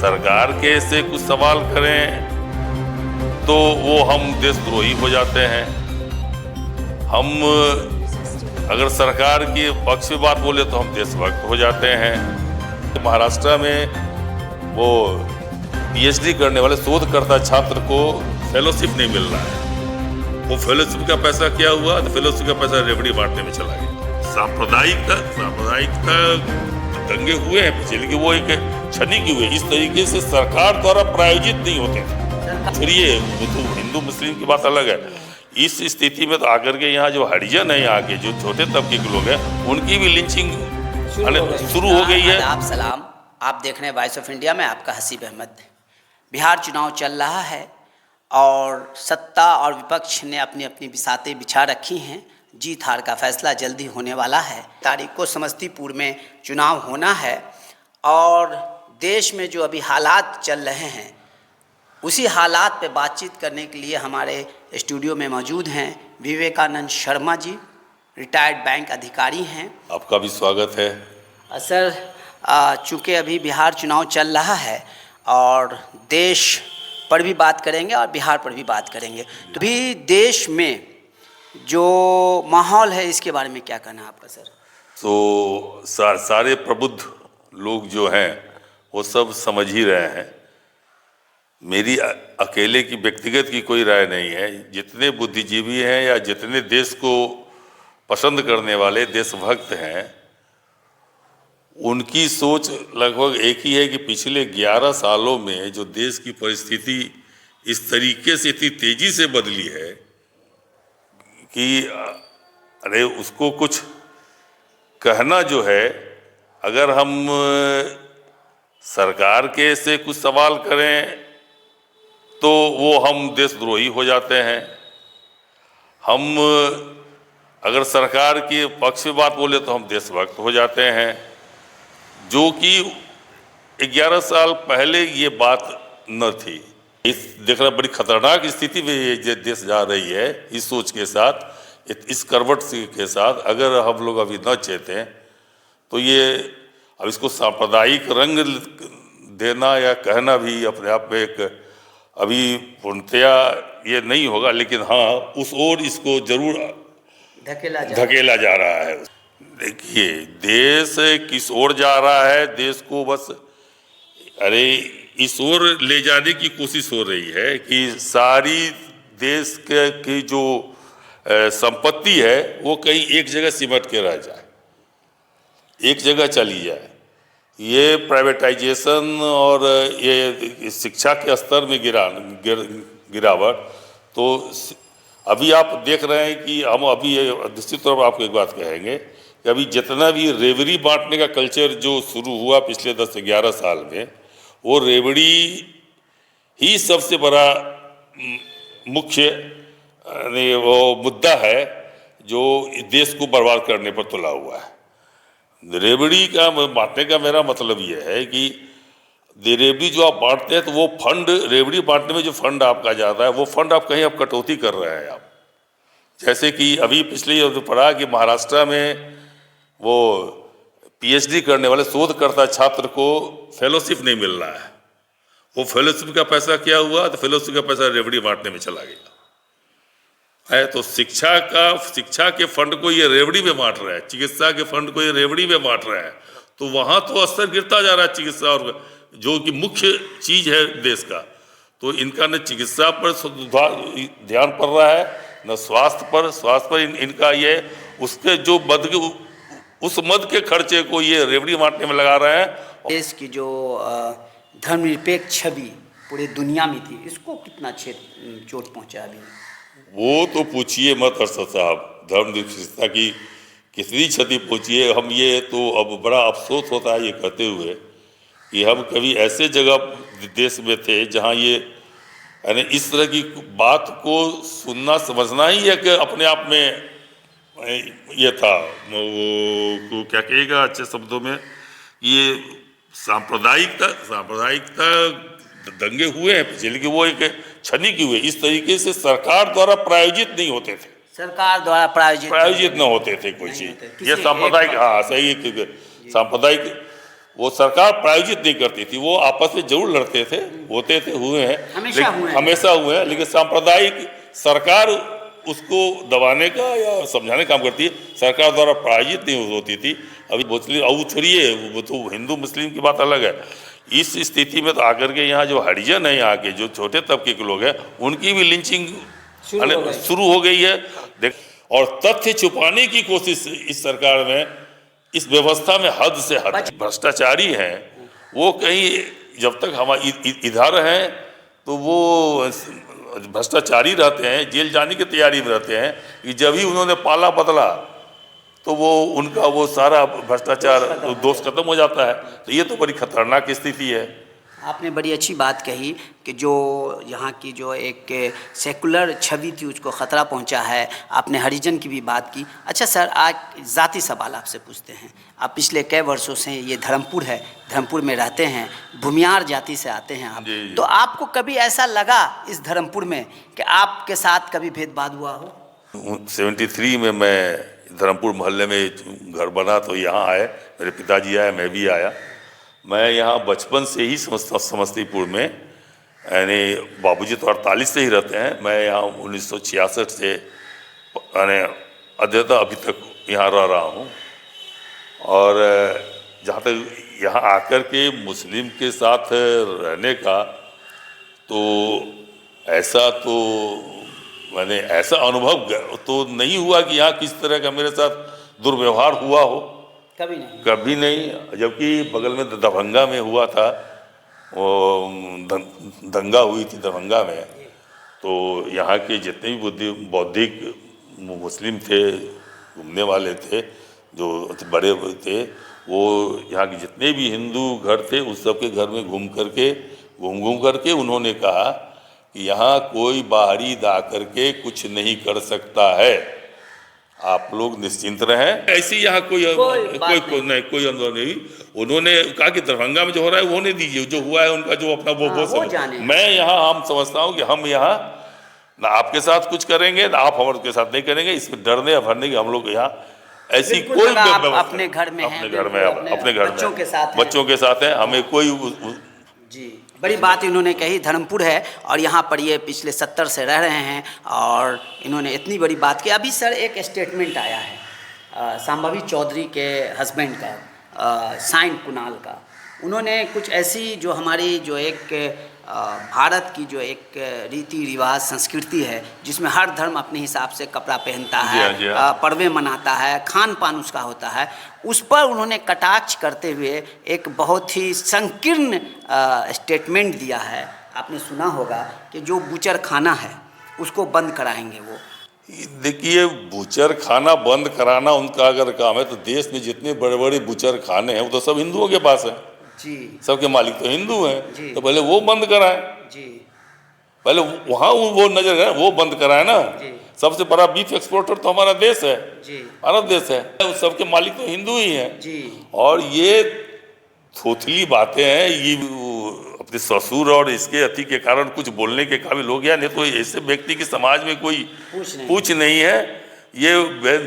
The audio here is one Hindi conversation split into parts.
सरकार के से कुछ सवाल करें तो वो हम देशद्रोही हो जाते हैं। हम अगर सरकार के पक्ष में बात बोले तो हम देशभक्त हो जाते हैं। महाराष्ट्र में वो पीएचडी करने वाले शोधकर्ता छात्र को फेलोशिप नहीं मिल रहा है। वो फेलोशिप का पैसा क्या हुआ? तो फेलोशिप का पैसा रेवड़ी बांटने में चला गया। सांप्रदायिकता दंगे हुए हैं पीछे, लेकिन वो एक क्षणिक हुए। इस तरीके से सरकार द्वारा प्रायोजित नहीं होते थे। फिर तो हिंदू मुस्लिम की बात अलग है। इस स्थिति में तो आकर के यहाँ जो हरिजन है, यहाँ के जो छोटे तबके के लोग हैं, उनकी भी लिंचिंग शुरू हो गई है। आप सलाम, आप देख रहे हैं वॉइस ऑफ इंडिया में आपका हसीब अहमद। बिहार चुनाव चल रहा है और सत्ता और विपक्ष ने अपनी अपनी बिसातें बिछा रखी हैं। जीत हार का फैसला जल्दी होने वाला है। तारीख को समस्तीपुर में चुनाव होना है और देश में जो अभी हालात चल रहे हैं उसी हालात पे बातचीत करने के लिए हमारे स्टूडियो में मौजूद हैं विवेकानंद शर्मा जी, रिटायर्ड बैंक अधिकारी हैं। आपका भी स्वागत है। सर, चूँकि अभी बिहार चुनाव चल रहा है और देश पर भी बात करेंगे और बिहार पर भी बात करेंगे, तो भी देश में जो माहौल है इसके बारे में क्या कहना है आपका सर? तो सारे प्रबुद्ध लोग जो हैं वो सब समझ ही रहे हैं। मेरी अकेले की व्यक्तिगत की कोई राय नहीं है। जितने बुद्धिजीवी हैं या जितने देश को पसंद करने वाले देशभक्त हैं, उनकी सोच लगभग एक ही है कि पिछले 11 सालों में जो देश की परिस्थिति इस तरीके से इतनी तेजी से बदली है कि अरे उसको कुछ कहना जो है, अगर हम सरकार के से कुछ सवाल करें तो वो हम देशद्रोही हो जाते हैं। हम अगर सरकार के पक्ष में बात बोले तो हम देशभक्त हो जाते हैं, जो कि 11 साल पहले ये बात न थी। इस देखना बड़ी खतरनाक स्थिति में ये देश जा रही है। इस सोच के साथ, इस करवट के साथ अगर हम लोग अभी न चेतें तो ये अब इसको सांप्रदायिक रंग देना या कहना भी अपने आप में एक अभी पूर्णतया ये नहीं होगा, लेकिन हाँ उस ओर इसको जरूर धकेला जा रहा है। देखिए देश किस ओर जा रहा है, देश को बस अरे इस ओर ले जाने की कोशिश हो रही है कि सारी देश की जो संपत्ति है वो कहीं एक जगह सिमट के रह जाए, एक जगह चली जाए। ये प्राइवेटाइजेशन और ये शिक्षा के स्तर में गिरावट, तो अभी आप देख रहे हैं कि हम अभी निश्चित तौर पर आपको एक बात कहेंगे कि अभी जितना भी रेवड़ी बांटने का कल्चर जो शुरू हुआ पिछले 10 से 11 साल में, वो रेवड़ी ही सबसे बड़ा मुख्य वो मुद्दा है जो देश को बर्बाद करने पर तुला हुआ है। रेवड़ी का बांटने का मेरा मतलब ये है कि रेवड़ी जो आप बांटते हैं तो वो फंड, रेवड़ी बांटने में जो फंड आपका जाता है वो फंड आप कहीं कटौती कर रहे हैं आप। जैसे कि अभी पिछले ये पढ़ा कि महाराष्ट्र में वो पीएचडी करने वाले शोधकर्ता छात्र को फेलोशिप नहीं मिल रहा है। वो फेलोशिप का पैसा क्या हुआ? तो फेलोशिप का पैसा रेवड़ी बांटने में चला गया है। तो शिक्षा के फंड को ये रेवड़ी में बांट रहा है, चिकित्सा के फंड को ये रेवड़ी में बांट रहा है। तो वहाँ तो स्तर गिरता जा रहा है चिकित्सा और जो कि मुख्य चीज है देश का। तो इनका न चिकित्सा पर ध्यान पड़ रहा है, न स्वास्थ्य पर इनका ये उसके जो उस मद के खर्चे को ये रेवड़ी बांटने में लगा रहे हैं। देश की जो धर्मनिरपेक्ष छवि पूरी दुनिया में थी, इसको कितना चोट पहुँचा अभी? वो तो पूछिए मत हर्षद साहब, धर्मनिरपेक्षता की कितनी क्षति पहुँची है। हम ये तो अब बड़ा अफसोस होता है ये कहते हुए कि हम कभी ऐसे जगह देश में थे जहाँ ये यानी इस तरह की बात को सुनना समझना ही है कि अपने आप में ये था। वो क्या कहेगा अच्छे शब्दों में, ये सांप्रदायिकता दंगे हुए हैं पीछे, लेकिन वो एक क्षणिक हुए। इस तरीके से सरकार द्वारा प्रायोजित नहीं होते थे, सरकार द्वारा प्रायोजित न होते थे कोई चीज। ये सांप्रदायिक, हाँ सही, सांप्रदायिक वो सरकार प्रायोजित नहीं करती थी, वो आपस में जरूर लड़ते थे, होते थे, हुए हैं, हमेशा हुए हैं, लेकिन सांप्रदायिक सरकार उसको दबाने का या समझाने का काम करती है, सरकार द्वारा प्रायोजित नहीं होती थी। अभी मुस्लिम अब छोड़िए, वो तो हिंदू मुस्लिम की बात अलग है। इस स्थिति में तो आकर के यहाँ जो हरिजन है, यहाँ के जो छोटे तबके के लोग हैं, उनकी भी लिंचिंग शुरू हो गई है। देख, और तथ्य छुपाने की कोशिश इस सरकार में, इस व्यवस्था में हद से हद भ्रष्टाचारी हैं। वो कहीं जब तक हम इधर हैं तो वो भ्रष्टाचारी रहते हैं, जेल जाने की तैयारी में रहते हैं कि जब ही उन्होंने पाला बदला तो वो उनका वो सारा भ्रष्टाचार दोष खत्म हो जाता है। तो ये तो बड़ी खतरनाक स्थिति है। आपने बड़ी अच्छी बात कही कि जो यहाँ की जो एक सेकुलर छवि थी उसको ख़तरा पहुँचा है। आपने हरिजन की भी बात की। अच्छा सर, आज ज़ाती सवाल आपसे पूछते हैं। आप पिछले कई वर्षों से, ये धर्मपुर है, धर्मपुर में रहते हैं, भूमियार जाति से आते हैं आप, तो आपको कभी ऐसा लगा इस धर्मपुर में कि आपके साथ कभी भेदभाव हुआ हो? 73 में मैं धर्मपुर मोहल्ले में घर बना तो यहाँ आए, मेरे पिताजी आए, मैं भी आया। मैं यहाँ बचपन से ही समस्तीपुर में, यानी बाबूजी तो 48 से ही रहते हैं, मैं यहाँ 1966 से यानी अद्यतन अभी तक यहाँ रह रहा हूँ। और जहाँ तक यहाँ आकर के मुस्लिम के साथ रहने का, तो ऐसा तो मैंने ऐसा अनुभव तो नहीं हुआ कि यहाँ किस तरह का मेरे साथ दुर्व्यवहार हुआ हो, कभी नहीं। जबकि बगल में दरभंगा में हुआ था, वो दंगा हुई थी दरभंगा में, तो यहाँ के जितने भी बौद्धिक मुस्लिम थे, घूमने वाले थे, जो बड़े थे, वो यहाँ के जितने भी हिंदू घर थे उस सब के घर में घूम करके उन्होंने कहा कि यहाँ कोई बाहरी दा करके कुछ नहीं कर सकता है, आप लोग निश्चिंत रहें। ऐसी यहाँ कोई आंदोलन नहीं। उन्होंने कहा कि दरभंगा में जो हो रहा है वो होने दीजिए, जो हुआ है उनका जो अपना वो मैं यहाँ हम समझता हूँ कि हम यहाँ ना आपके साथ कुछ करेंगे ना आप हमारे साथ नहीं करेंगे। इसमें डरने या भरने की हम लोग यहाँ ऐसी कोई अपने घर में बच्चों के साथ है, हमें कोई जी। बड़ी बात इन्होंने कही। धर्मपुर है और यहाँ पर ये पिछले 70 से रह रहे हैं और इन्होंने इतनी बड़ी बात की। अभी सर एक स्टेटमेंट आया है संभावी चौधरी के हस्बैंड का, साइन कुणाल का। उन्होंने कुछ ऐसी जो हमारी जो एक भारत की जो एक रीति रिवाज संस्कृति है, जिसमें हर धर्म अपने हिसाब से कपड़ा पहनता है, पर्वे मनाता है, खान पान उसका होता है, उस पर उन्होंने कटाक्ष करते हुए एक बहुत ही संकीर्ण स्टेटमेंट दिया है। आपने सुना होगा कि जो बूचर खाना है उसको बंद कराएंगे वो। देखिए, बूचर खाना बंद कराना उनका अगर काम है तो देश में जितने बड़े बड़े बूचर खाने हैं वो तो सब हिंदुओं के पास है जी। सबके मालिक तो हिंदू हैं, तो पहले वो बंद कराएं जी। पहले वहाँ वो नजर है, वो बंद कराए ना जी। सबसे बड़ा बीफ एक्सपोर्टर तो हमारा देश है जी, भारत देश है, सबके मालिक तो हिंदू ही हैं जी। और ये थोथली बातें हैं, ये अपने ससुर और इसके अति के कारण कुछ बोलने के काबिल हो गया, नहीं तो ऐसे व्यक्ति की समाज में कोई पूछ नहीं है। ये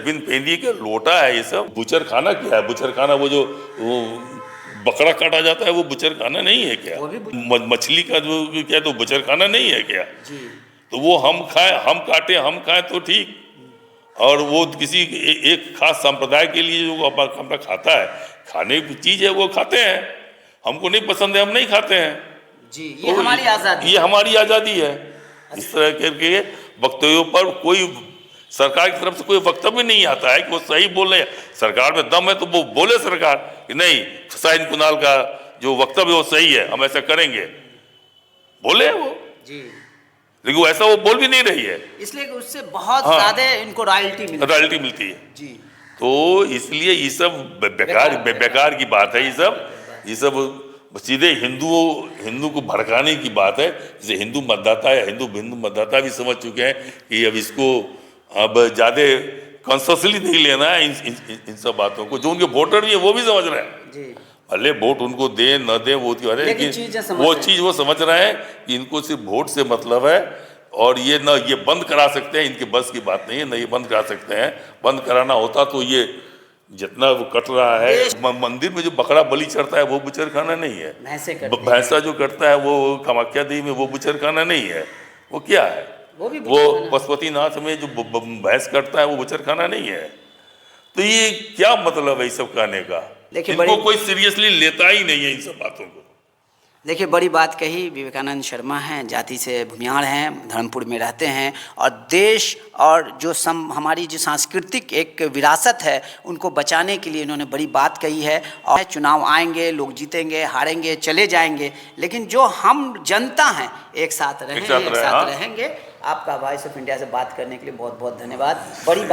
बिन पेंदी के लोटा है ये सब। बुचर खाना क्या है? बुचर खाना वो जो बकरा काटा जाता है वो बुचर खाना नहीं है क्या? मछली का जो क्या तो बुचर खाना नहीं है क्या जी। तो वो हम खाएं, हम काटें, हम खाएं तो ठीक, और वो किसी एक खास संप्रदाय के लिए जो अपना खाता है, खाने की चीज है वो खाते हैं, हमको नहीं पसंद है हम नहीं खाते हैं जी। ये तो हमारी आज़ादी, ये हमारी आज़ादी है। इस तरह के वक्तव्यों पर कोई सरकार की तरफ से कोई वक्तव्य नहीं आता है कि वो सही बोल रहे हैं। सरकार में दम है तो वो बोले सरकार कि नहीं, साइन कुणाल का जो वक्तव्य वो सही है, हम ऐसा करेंगे, बोले वो जी। लेकिन वो ऐसा वो बोल भी नहीं रही है, इसलिए कि उससे बहुत ज्यादा इनको रॉयल्टी मिलती है जी। तो इसलिए ये सब बेकार की बात है। ये सब सीधे हिंदू को भड़काने की बात है। जैसे हिंदू मतदाता या हिंदू मतदाता भी समझ चुके हैं कि अब इसको अब ज़्यादा कॉन्शियसली नहीं लेना है इन सब बातों को। जो उनके वोटर भी है वो भी समझ रहे हैं, भले वोट उनको दें न दें वो बात है, लेकिन वो चीज़ वो समझ रहे हैं कि इनको सिर्फ वोट से मतलब है और ये न ये बंद करा सकते हैं, इनके बस की बात नहीं है, न ये बंद करा सकते हैं। बंद कराना होता तो ये जितना वो कट रहा है, मंदिर में जो बकरा बलि चढ़ता है वो बुचर खाना नहीं है। भैंसे करते हैं। भैंसा जो करता है वो कामाख्या देवी में वो बुचर खाना नहीं है। वो क्या है? वो भी वो पशुपतिनाथ में जो भैंस करता है वो बुचर खाना नहीं है। तो ये क्या मतलब है इस सब कहने का? देखिए, इनको कोई सीरियसली लेता ही नहीं है इन सब बातों को। देखिए, बड़ी बात कही। विवेकानंद शर्मा हैं, जाति से भूमियार हैं, धर्मपुर में रहते हैं और देश और जो हमारी जो सांस्कृतिक एक विरासत है उनको बचाने के लिए इन्होंने बड़ी बात कही है। और चुनाव आएंगे, लोग जीतेंगे, हारेंगे, चले जाएंगे, लेकिन जो हम जनता हैं एक साथ रहेंगे। आपका वॉइस ऑफ इंडिया से बात करने के लिए बहुत बहुत धन्यवाद। बड़ी बात